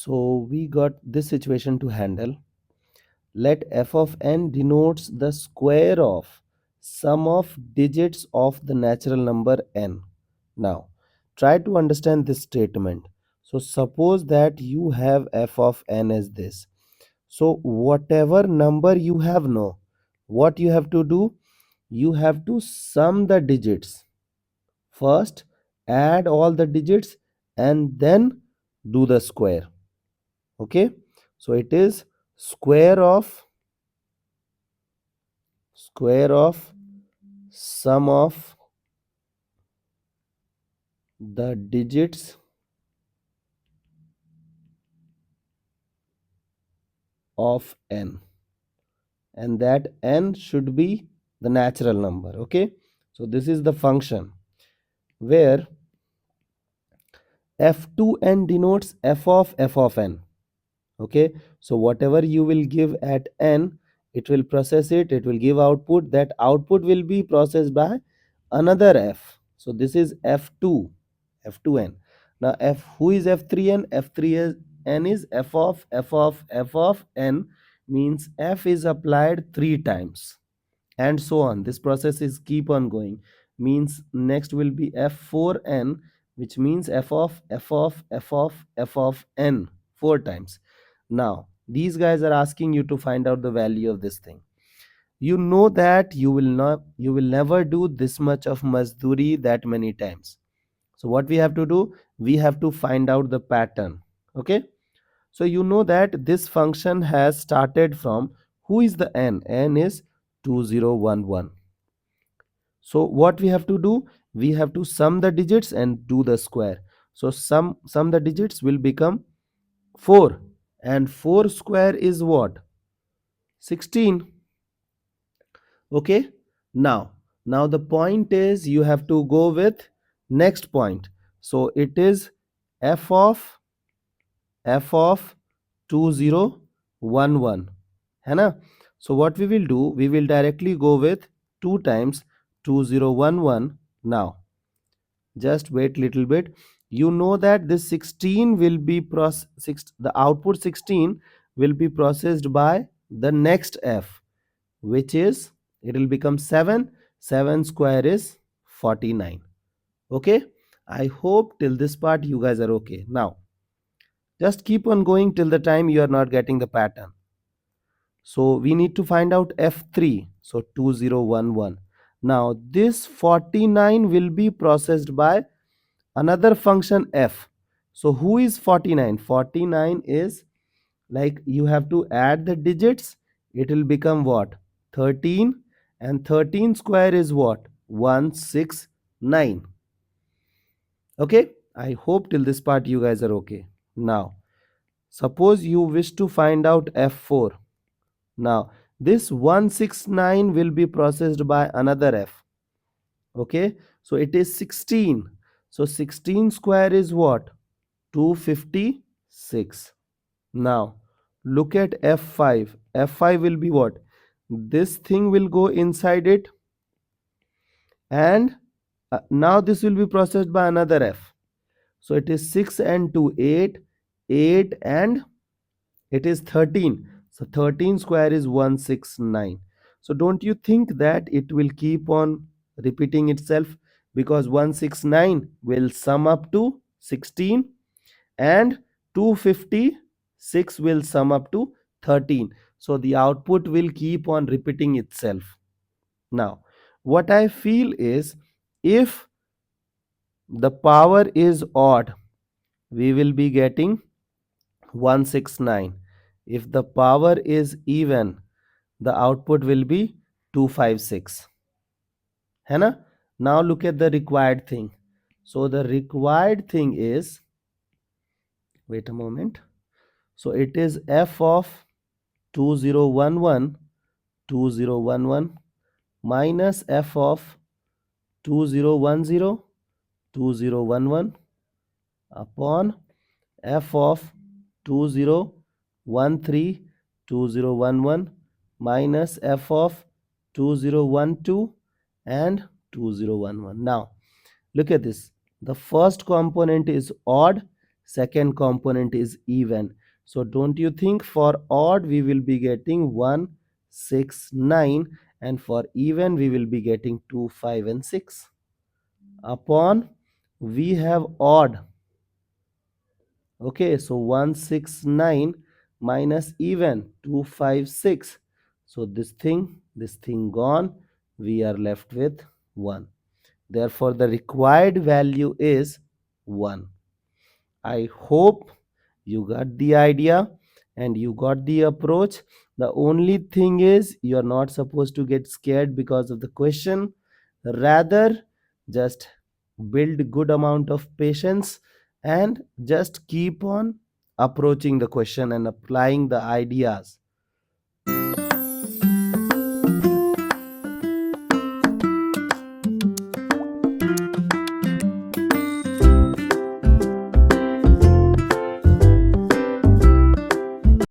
So we got this situation to handle. Let f of n denotes the square of sum of digits of the natural number n. Now, try to understand this statement. So suppose that you have f of n as this. So whatever number you have now, what you have to do? You have to sum the digits. First, add all the digits and then do the square. Okay, so it is square of sum of the digits of n, and that n should be the natural number. Okay, so this is the function where f2n denotes f of n. Okay, so whatever you will give at n, it will process it, it will give output. That output will be processed by another f. So this is f2n. Now who is f3n? f3n is f of n, means f is applied 3 times, and so on. This process is keep on going, means next will be f4n, which means f of n 4 times. Now these guys are asking you to find out the value of this thing. You know that you will never do this much of mazduri that many times. So what we have to do? We have to find out the pattern. Okay, so you know that this function has started from, who is the n? N is 2011. So what we have to do? We have to sum the digits and do the square. So sum the digits will become 4, and 4 square is what? 16. Okay, now the point is you have to go with next point. So it is f of 2011 है ना. So what we will do? We will directly go with 2 times 2011. Now just wait little bit. You know that this 16 will be the output 16 will be processed by the next f, which is, it will become 7. 7 square is 49. Okay, I hope till this part you guys are okay. Now just keep on going till the time you are not getting the pattern. So we need to find out f3. So 2011. Now this 49 will be processed by another function f. So who is 49? 49 is, like, you have to add the digits. It will become what? 13, and 13 square is what? 169. Okay, I hope till this part you guys are okay. Now suppose you wish to find out f4. Now this 169 will be processed by another f. Okay, so it is 16. So 16 square is what? 256. Now look at f5. f5 will be what? This thing will go inside it, and now this will be processed by another f. So it is 6 and 2, 8, 8 and it is 13. So 13 square is 169. So don't you think that it will keep on repeating itself, because 169 will sum up to 16 and 256 will sum up to 13. So the output will keep on repeating itself. Now what I feel is, if the power is odd, we will be getting 169. If the power is even, the output will be 256. है ना? Now look at the required thing. So the required thing is, wait a moment. So it is f of 2011 minus f of 2010 upon f of 2013 minus f of 2012 and 2011. Now look at this. The first component is odd, second component is even. So don't you think for odd we will be getting 1, 6, 9, and for even we will be getting 2, 5 and 6. Upon we have odd. Okay, so 169 minus even 256. So this thing gone. We are left with 1. Therefore, the required value is 1. I hope you got the idea and you got the approach. The only thing is you are not supposed to get scared because of the question. Rather, just build good amount of patience and just keep on approaching the question and applying the ideas.